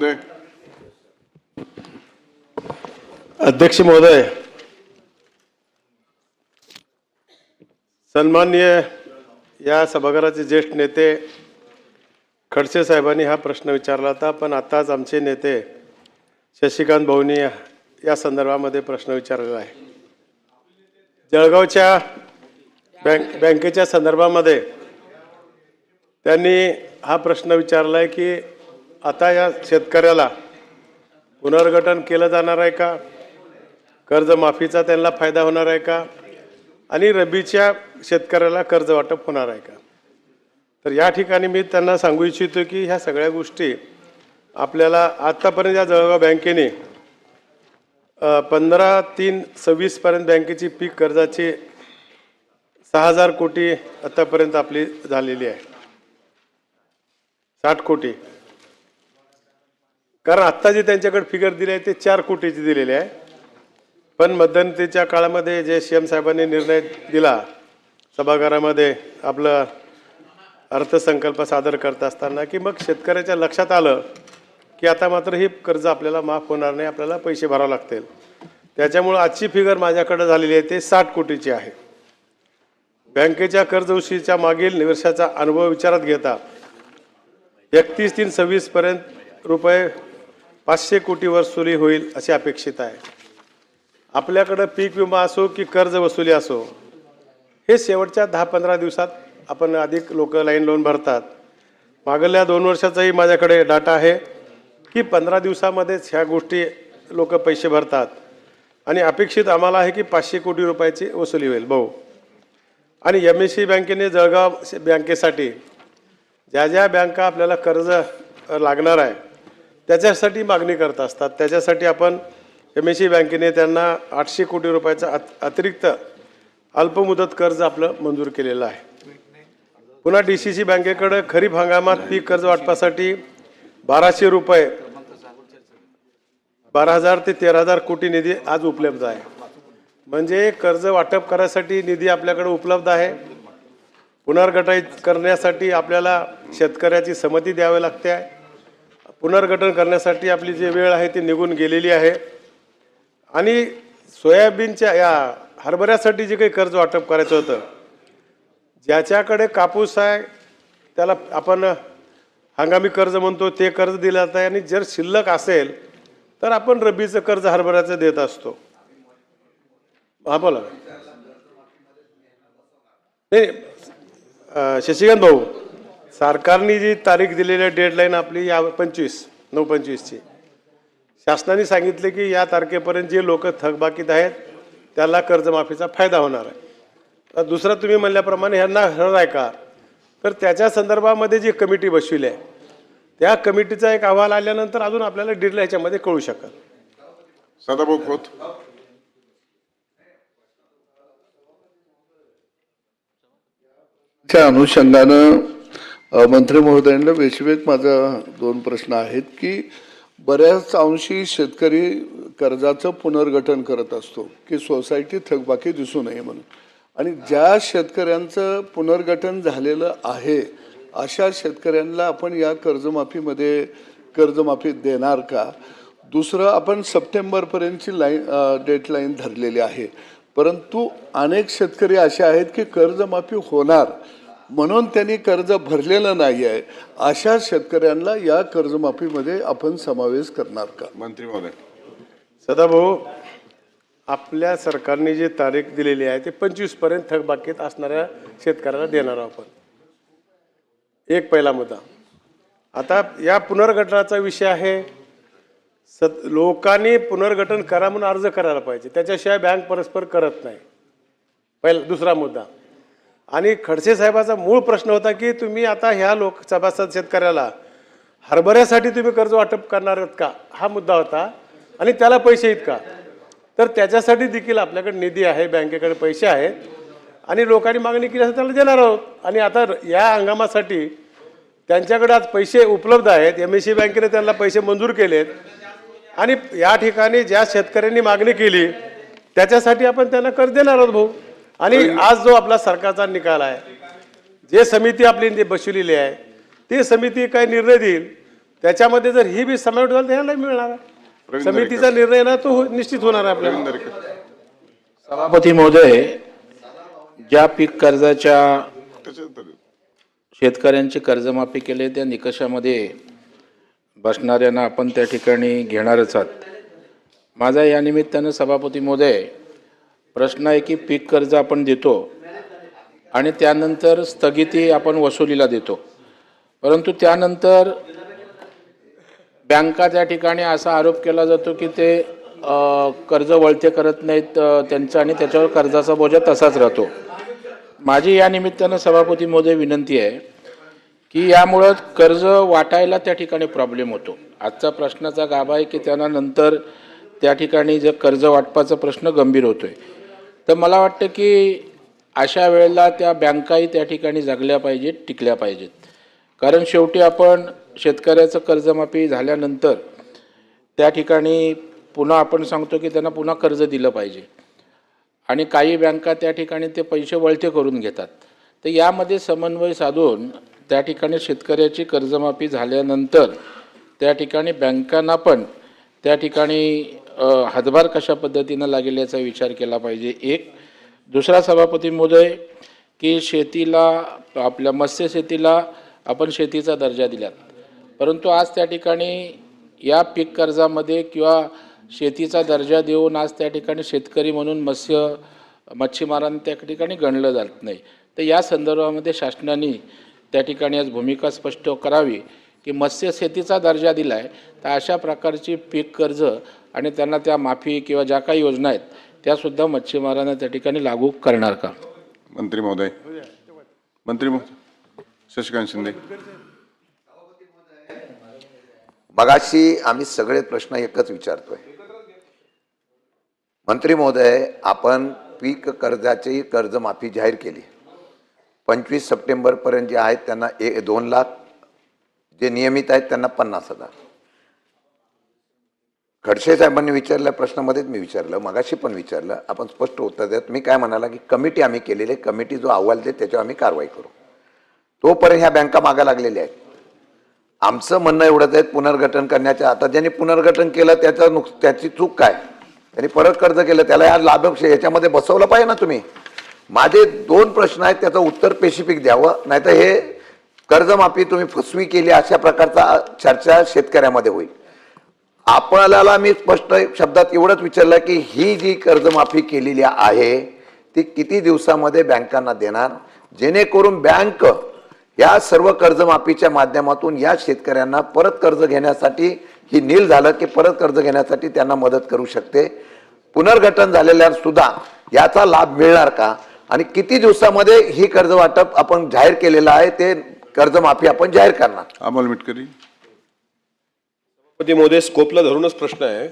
महोदय. अध्यक्ष महोदय, सन्माननीय या सभागृहाचे ज्येष्ठ नेते खडसे साहेबांनी हा प्रश्न विचारला होता, पण आताच आमचे नेते शशिकांत भाऊंनी या संदर्भामध्ये प्रश्न विचारलेला आहे. जळगावच्या बँकेच्या संदर्भामध्ये त्यांनी हा प्रश्न विचारला आहे की आता या शेतकऱ्याला पुनर्गठन केलं जाणार आहे का, कर्जमाफीचा त्यांना फायदा होणार आहे का, आणि रब्बीच्या शेतकऱ्याला कर्ज वाटप होणार आहे का. तर या ठिकाणी मी त्यांना सांगू इच्छितो की ह्या सगळ्या गोष्टी आपल्याला आत्तापर्यंत या जळगाव बँकेने 15/3/26 पर्यंत बँकेची पीक कर्जाची 6000 कोटी आतापर्यंत आपली झालेली आहे. 60 कोटी, कारण आत्ता जी त्यांच्याकडे फिगर दिली आहे ते 4 कोटीची दिलेली आहे. पण मध्यंतरीच्या काळामध्ये जे CM साहेबांनी निर्णय दिला सभागृहामध्ये आपलं अर्थसंकल्प सादर करत असताना, की मग शेतकऱ्याच्या लक्षात आलं की आता मात्र ही कर्ज आपल्याला माफ होणार नाही, आपल्याला पैसे भरावे लागतील. त्याच्यामुळे आजची फिगर माझ्याकडे झालेली आहे ते 60 कोटीची आहे. बँकेच्या कर्जवसुलीच्या मागील वर्षाचा अनुभव विचारात घेता 31/3/26 पर्यंत रुपये 500 कोटी वसुली होईल असे अपेक्षित आहे. आपल्याकडं पीक विमा असो की कर्ज वसुली असो, हे शेवटच्या 10-15 दिवसात आपण अधिक लोक लाईन लावून भरतात. मागल्या 2 वर्षाचाही माझ्याकडे डाटा आहे की 15 दिवसामध्येच ह्या गोष्टी लोक पैसे भरतात, आणि अपेक्षित आम्हाला आहे की 500 कोटी रुपयाची वसुली होईल भाऊ. आणि MSE बँकेने जळगाव बँकेसाठी ज्या ज्या बँका आपल्याला कर्ज लागणार आहे त्याच्यासाठी मागणी करत असतात, त्याच्यासाठी आपण MSE बँकेने त्यांना 800 कोटी रुपयाचं अतिरिक्त अल्पमुदत कर्ज आपलं मंजूर केलेलं आहे. पुन्हा DCC बँकेकडे खरीप हंगामात पीक कर्ज वाटपासाठी 1200 रुपये 12,000 ते 13,000 कोटी निधी आज उपलब्ध आहे. म्हणजे कर्ज वाटप करायसाठी निधी आपल्याकडे उपलब्ध आहे. पुनर्गठित करण्यासाठी आपल्याला शेतकऱ्याची संमती द्यावी लागते आहे. पुनर्गठन करण्यासाठी आपली जी वेळ आहे ती निघून गेलेली आहे. आणि सोयाबीनच्या या हरभऱ्यासाठी जे काही कर्ज वाटप करायचं होतं, ज्याच्याकडे कापूस आहे त्याला आपण हंगामी कर्ज म्हणतो, ते कर्ज दिलं जातं आहे. आणि जर शिल्लक असेल तर आपण रब्बीचं कर्ज हरभऱ्याचं देत असतो. हा बोला. नाही, शशिकांत भाऊ, सरकारने जी तारीख दिलेली डेडलाईन आपली या 25/9/25ची, शासनाने सांगितले की या तारखेपर्यंत जे लोक थकबाकीत आहेत त्याला कर्जमाफीचा फायदा होणार आहे. दुसरा तुम्ही म्हणल्याप्रमाणे ह्यांना हरणार आहे का, तर त्याच्या संदर्भामध्ये जी कमिटी बसविली आहे त्या कमिटीचा एक अहवाल आल्यानंतर अजून आपल्याला डिटेल ह्याच्यामध्ये कळू शकेल. सदाभाऊ खोत. त्या अनुषंगानं मंत्री महोदयांना वेशवेक माझा 2 प्रश्न आहेत की बऱ्याच अंशी शेतकरी कर्जाचं पुनर्गठन करत असतो की सोसायटी थकबाकी दिसू नये म्हणून, आणि ज्या शेतकऱ्यांचं पुनर्गठन झालेलं आहे अशा शेतकऱ्यांना आपण या कर्जमाफीमध्ये कर्जमाफी देणार का. दुसरं, आपण सप्टेंबरपर्यंतची डेडलाईन धरलेली आहे, परंतु अनेक शेतकरी असे आहेत की कर्जमाफी होणार म्हणून त्यांनी कर्ज भरलेलं नाही आहे, अशा शेतकऱ्यांना या कर्जमाफीमध्ये आपण समावेश करणार का. मंत्री महोदय. सदाभाऊ, आपल्या सरकारने जी तारीख दिलेली आहे ते 25 पर्यंत थकबाकीत असणाऱ्या शेतकऱ्याला देणार आहोत आपण. एक पहिला मुद्दा. आता या पुनर्गठनाचा विषय आहे, लोकांनी पुनर्गठन करा म्हणून अर्ज करायला पाहिजे, त्याच्याशिवाय बँक परस्पर करत नाही. पहिला. दुसरा मुद्दा, आणि खडसे साहेबाचा मूळ प्रश्न होता की तुम्ही आता ह्या सभासद शेतकऱ्याला हरभऱ्यासाठी तुम्ही कर्ज वाटप करणार आहात का, हा मुद्दा होता. आणि त्याला पैसे आहेत का, तर त्याच्यासाठी देखील आपल्याकडे निधी आहे, बँकेकडे पैसे आहेत, आणि लोकांनी मागणी केली असं त्याला देणार आहोत. आणि आता या हंगामासाठी त्यांच्याकडे आज पैसे उपलब्ध आहेत, MSE बँकेने त्यांना पैसे मंजूर केलेत, आणि या ठिकाणी ज्या शेतकऱ्यांनी मागणी केली त्याच्यासाठी आपण त्यांना कर्ज देणार आहोत भाऊ. आणि आज जो आपला सरकारचा निकाल आहे, जे समिती आपली बसवलेली आहे ती समिती काय निर्णय देईल त्याच्यामध्ये जर ही बी समावेश झाला तर ह्याला मिळणार आहे. प्रवीण समितीचा निर्णय ना तो निश्चित होणार आहे आपल्याला. प्रवीण दरेकर. सभापती महोदय, ज्या पीक कर्जाच्या त्याच्यानंतर शेतकऱ्यांची कर्जमाफी केली त्या निकषामध्ये बसणाऱ्यांना आपण त्या ठिकाणी घेणारच आहात. माझा या निमित्तानं सभापती महोदय प्रश्न आहे की पीक कर्ज आपण देतो आणि त्यानंतर स्थगिती आपण वसुलीला देतो, परंतु त्यानंतर बँका त्या ठिकाणी असा आरोप केला जातो की ते कर्ज वळते करत नाहीत त्यांचं आणि त्याच्यावर कर्जाचा बोजा तसाच राहतो. माझी या निमित्तानं सभापती महोदय विनंती आहे की यामुळं कर्ज वाटायला त्या ठिकाणी प्रॉब्लेम होतो. आजचा प्रश्नाचा गाभा आहे की त्यांना नंतर त्या ठिकाणी जर कर्ज वाटपाचा प्रश्न गंभीर होतो आहे. तर मला वाटतं की अशा वेळेला त्या बँकाही त्या ठिकाणी जगल्या पाहिजेत, टिकल्या पाहिजेत. कारण शेवटी आपण शेतकऱ्याचं कर्जमाफी झाल्यानंतर त्या ठिकाणी पुन्हा आपण सांगतो की त्यांना पुन्हा कर्ज दिलं पाहिजे आणि काही बँका त्या ठिकाणी ते पैसे वळते करून घेतात. तर यामध्ये समन्वय साधून त्या ठिकाणी शेतकऱ्याची कर्जमाफी झाल्यानंतर त्या ठिकाणी बँकांना पण त्या ठिकाणी हातभार कशा पद्धतीनं लागेल याचा विचार केला पाहिजे. एक दुसरा सभापती महोदय की शेतीला आपल्या मत्स्य शेतीला आपण शेतीचा दर्जा दिलात, परंतु आज त्या ठिकाणी या पीक कर्जामध्ये किंवा शेतीचा दर्जा देऊन आज त्या ठिकाणी शेतकरी म्हणून मच्छीमारांना त्या ठिकाणी गणलं जात नाही. तर या संदर्भामध्ये शासनाने त्या ठिकाणी आज भूमिका स्पष्ट करावी की मत्स्य शेतीचा दर्जा दिला आहे तर अशा प्रकारची पीक कर्ज आणि त्यांना त्या माफी किंवा ज्या काही योजना आहेत त्यासुद्धा मच्छीमारांना त्या ठिकाणी लागू करणार का? मंत्री महोदय. मंत्री महोदय शशिकांत शिंदे. मगाशी आम्ही सगळे प्रश्न एकच विचारतोय. मंत्री महोदय, आपण पीक कर्जाची कर्जमाफी जाहीर केली. 25 सप्टेंबरपर्यंत जे आहेत त्यांना 2 लाख, जे नियमित आहेत त्यांना 50,000. खडसे साहेबांनी विचारल्या प्रश्नामध्येच मी विचारलं, मगाशी पण विचारलं, आपण स्पष्ट उत्तर द्या. तुम्ही काय म्हणाला की कमिटी आम्ही केलेली आहे, कमिटी जो अहवाल देते त्याच्यावर आम्ही कारवाई करू. तोपर्यंत ह्या बँका मागा लागलेल्या आहेत. आमचं म्हणणं एवढंच आहे पुनर्गठन करण्याच्या. आता ज्यांनी पुनर्गठन केलं त्याची चूक काय? त्यांनी परत कर्ज केलं, त्याला या लाभ याच्यामध्ये बसवलं पाहिजे ना तुम्ही. माझे 2 प्रश्न आहेत, त्याचं उत्तर स्पेसिफिक द्यावं, नाहीतर हे कर्जमाफी तुम्ही फसवी केली अशा प्रकारचा चर्चा शेतकऱ्यामध्ये होईल. आपल्याला मी स्पष्ट शब्दात एवढंच विचारलं की ही जी कर्जमाफी केलेली आहे ती किती दिवसामध्ये बँकांना देणार, जेणेकरून बँक या सर्व कर्जमाफीच्या माध्यमातून या शेतकऱ्यांना परत कर्ज घेण्यासाठी ही नील झालं की परत कर्ज घेण्यासाठी त्यांना मदत करू शकते. पुनर्गठन झालेल्या सुद्धा याचा लाभ मिळणार का आणि किती दिवसामध्ये ही कर्ज वाटप आपण जाहीर केलेलं आहे ते कर्जमाफी आपण जाहीर करणार? अमोल मिटकरी. सभापती महोदय, स्कोपला धरूनच प्रश्न आहे,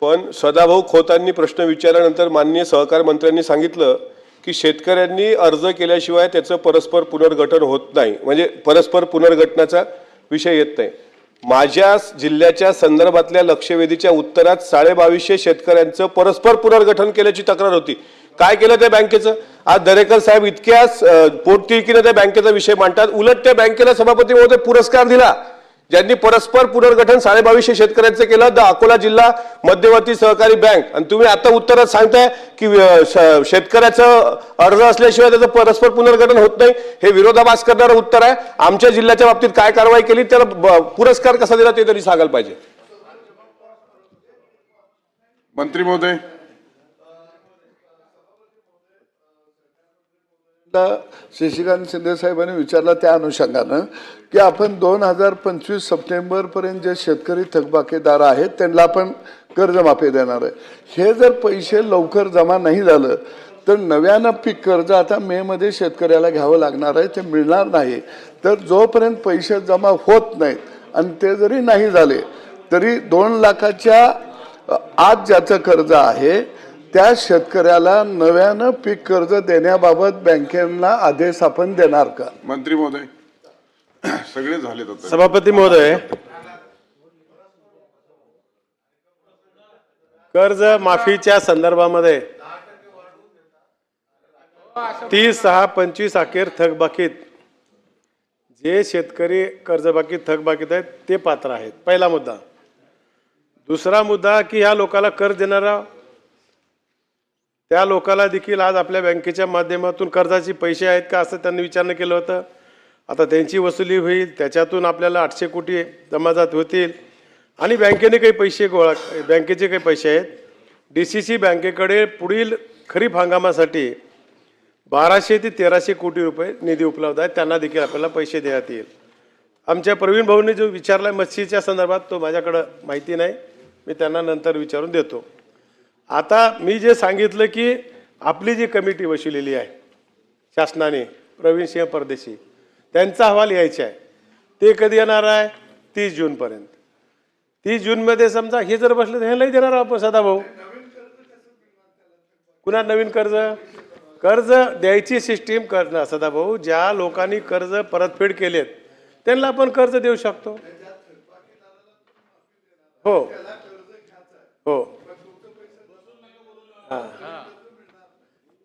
पण सदाभाऊ खोतांनी प्रश्न विचारल्यानंतर माननीय सहकार मंत्र्यांनी सांगितलं की शेतकऱ्यांनी अर्ज केल्याशिवाय त्याचं परस्पर पुनर्गठन होत नाही, म्हणजे परस्पर पुनर्गठनाचा विषय येत नाही. माझ्या जिल्ह्याच्या संदर्भातल्या लक्षवेधीच्या उत्तरात 2250 शेतकऱ्यांचं परस्पर पुनर्गठन केल्याची तक्रार होती. काय केलं त्या बँकेचं? आज दरेकर साहेब इतक्याच पोटतिडकीने त्या बँकेचा विषय मांडतात. उलट त्या बँकेला सभापती महोदय पुरस्कार दिला ज्यांनी परस्पर पुनर्गठन 2250 शेतकऱ्यांचं केलं, द अकोला जिल्हा मध्यवर्ती सहकारी बँक. आणि तुम्ही आता उत्तरात सांगताय की शेतकऱ्याचं अर्ज असल्याशिवाय त्याचं परस्पर पुनर्गठन होत नाही. हे विरोधाभास करणारं उत्तर आहे. आमच्या जिल्ह्याच्या बाबतीत काय कारवाई केली, त्याला पुरस्कार कसा दिला ते तरी सांगायला पाहिजे. मंत्री महोदय. शशिकांत शिंदे साहेबांनी विचारला त्या अनुषंगानं की आपण 2025 सप्टेंबरपर्यंत जे शेतकरी थकबाकीदार आहेत त्यांना आपण कर्जमाफी देणार आहे. हे जर पैसे लवकर जमा नाही झालं तर नव्यानं पीक कर्ज आता मे मध्ये शेतकऱ्याला घ्यावं लागणार आहे, ते मिळणार नाही. तर जोपर्यंत पैसे जमा होत नाहीत आणि ते जरी नाही झाले तरी 2 लाखाच्या आत ज्याचं कर्ज आहे त्या शेतकऱ्याला नव्यानं पीक कर्ज देण्याबाबत बँकेला आदेश आपण देणार का? मंत्री महोदय. सगळे झाले आता. सभापती महोदय, कर्ज माफीच्या संदर्भामध्ये 30/6/25 अखेर थकबाकीत जे शेतकरी कर्जबाकी थकबाकीत आहेत ते पात्र आहेत, पहिला मुद्दा. दुसरा मुद्दा की ह्या लोकांना कर्ज देणारा त्या लोकांना देखील आज आपल्या बँकेच्या माध्यमातून कर्जाचे पैसे आहेत का असं त्यांनी विचारणं केलं होतं. आता त्यांची वसुली होईल, त्याच्यातून आपल्याला 800 कोटी जमाजात होतील आणि बँकेने काही पैसे बँकेचे काही पैसे आहेत. DCC बँकेकडे पुढील खरीप हंगामासाठी 1200 ते 1300 कोटी रुपये निधी उपलब्ध आहे, त्यांना देखील आपल्याला पैसे देण्यात येईल. आमच्या प्रवीण भाऊंनी जो विचारला मच्छीच्या संदर्भात तो माझ्याकडं माहिती नाही, मी त्यांना नंतर विचारून देतो. आता मी जे सांगितलं की आपली जी कमिटी बसवलेली आहे शासनाने, प्रवीण सिंह परदेशी, त्यांचा अहवाल यायचा आहे. ते कधी येणार आहे? 30 जूनपर्यंत. 30 जूनमध्ये समजा हे जर बसले तर ह्यालाही देणार आहोत आपण सदाभाऊ. पुन्हा नवीन कर्ज द्यायची सिस्टीम करणं सदाभाऊ. ज्या लोकांनी कर्ज परतफेड केलेत त्यांना आपण कर्ज देऊ शकतो. हो हो हां,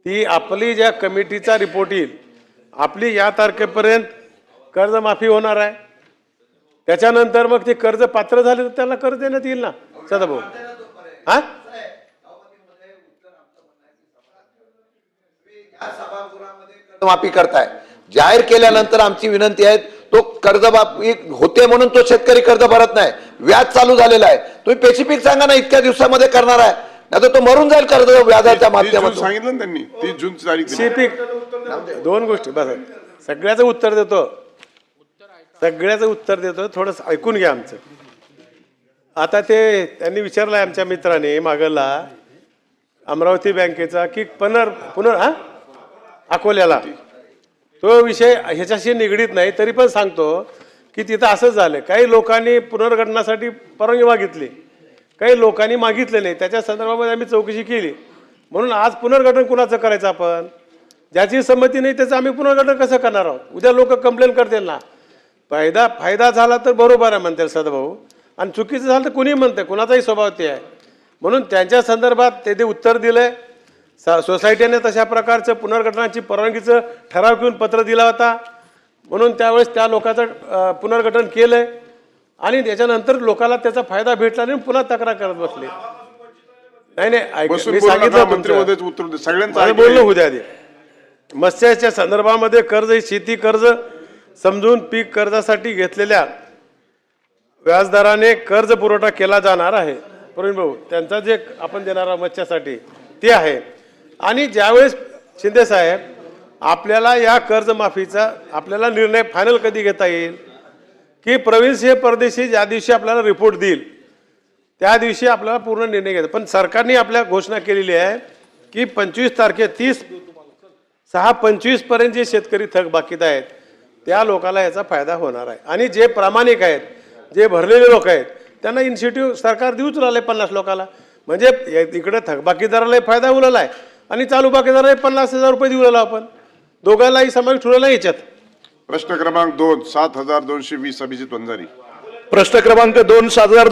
ती आपली ज्या कमिटीचा रिपोर्ट येईल, आपली या तारखेपर्यंत कर्जमाफी होणार आहे. त्याच्यानंतर मग ते कर्ज पात्र झाले तर त्याला कर्ज देण्यात येईल ना सदाभाऊ. हा माफी करताय जाहीर केल्यानंतर आमची विनंती आहे, तो कर्जमाफी होते म्हणून तो शेतकरी कर्ज भरत नाही, व्याज चालू झालेला आहे. तुम्ही स्पेसिफिक सांगा ना इतक्या दिवसामध्ये करणार आहे, नाही तो मरून जाईल कर्ज व्याजाच्या 30 जून माध्यमातून. सांगितलं ना त्यांनी, 30 जूनची तारीख दिली. स्पेसिफिक दोन गोष्टी बस, सगळ्याचं उत्तर देतो, सगळ्याचं उत्तर देतो, थोडंसं ऐकून घ्या आमचं. आता ते त्यांनी विचारलंय आमच्या मित्राने मागला अमरावती बँकेचा की पुनर अकोल्याला, तो विषय ह्याच्याशी निगडीत नाही, तरी पण सांगतो की तिथं असंच झालं. काही लोकांनी पुनर्गठनासाठी परवानगी मागितली, काही लोकांनी मागितले नाही. त्याच्या संदर्भामध्ये आम्ही चौकशी केली. म्हणून आज पुनर्गठन कुणाचं करायचं आपण? ज्याची संमती नाही त्याचं आम्ही पुनर्गठन कसं करणार आहोत? उद्या लोक कंप्लेन करतील ना. फायदा झाला तर बरोबर आहे म्हणतील सदाभाऊ, आणि चुकीचं झालं तर कुणी म्हणतं, कुणाचाही स्वभाव ते आहे. म्हणून त्यांच्या संदर्भात ते उत्तर दिलंय. सोसायटीने तशा प्रकारचं पुनर्गठनाची परवानगीचं ठराव घेऊन पत्र दिला होता, म्हणून त्यावेळेस त्या लोकांचं पुनर्गठन केलंय आणि त्याच्यानंतर लोकांना त्याचा फायदा भेटला नाही, पुन्हा तक्रार करत बसले. नाही बसून मी बोला सांगितलं ना, मंत्री महोदयाचं उत्तर दे. सगळ्यांचं माझं ऐकलंय. बोलणं होऊ द्या आधी. मत्स्याच्या संदर्भामध्ये कर्ज ही शेती कर्ज समजून पीक कर्जासाठी घेतलेल्या व्याजदराने कर्ज पुरवठा केला जाणार आहे. प्रवीण भाऊ, त्यांचा जे आपण देणार आहोत मत्स्यासाठी ते आहे. आणि ज्यावेळेस शिंदे साहेब आपल्याला या कर्जमाफीचा आपल्याला निर्णय फायनल कधी घेता येईल की प्रवीण सिंह परदेशी ज्या दिवशी आपल्याला रिपोर्ट देईल त्या दिवशी आपल्याला पूर्ण निर्णय घ्यायचा. पण सरकारने आपल्या घोषणा केलेली आहे की 25 तारखे 30/6/25 पर्यंत जे शेतकरी थकबाकीत आहेत त्या लोकांना याचा फायदा होणार आहे. आणि जे प्रामाणिक आहेत, जे भरलेले लोक आहेत, त्यांना इन्सेंटिव्ह सरकार देऊच राहिले 50 लोकांना. म्हणजे इकडे थकबाकीदारालाही फायदा उरला आहे आणि चालू बाकीदारालाही 50,000 रुपये देऊ राहिलो आपण. दोघांनाही समावेश ठेवलेला याच्यात. प्रश्न क्रमांक 2, 7220 अभिजित वंजारी. प्रश्न क्रमांक 2, 7220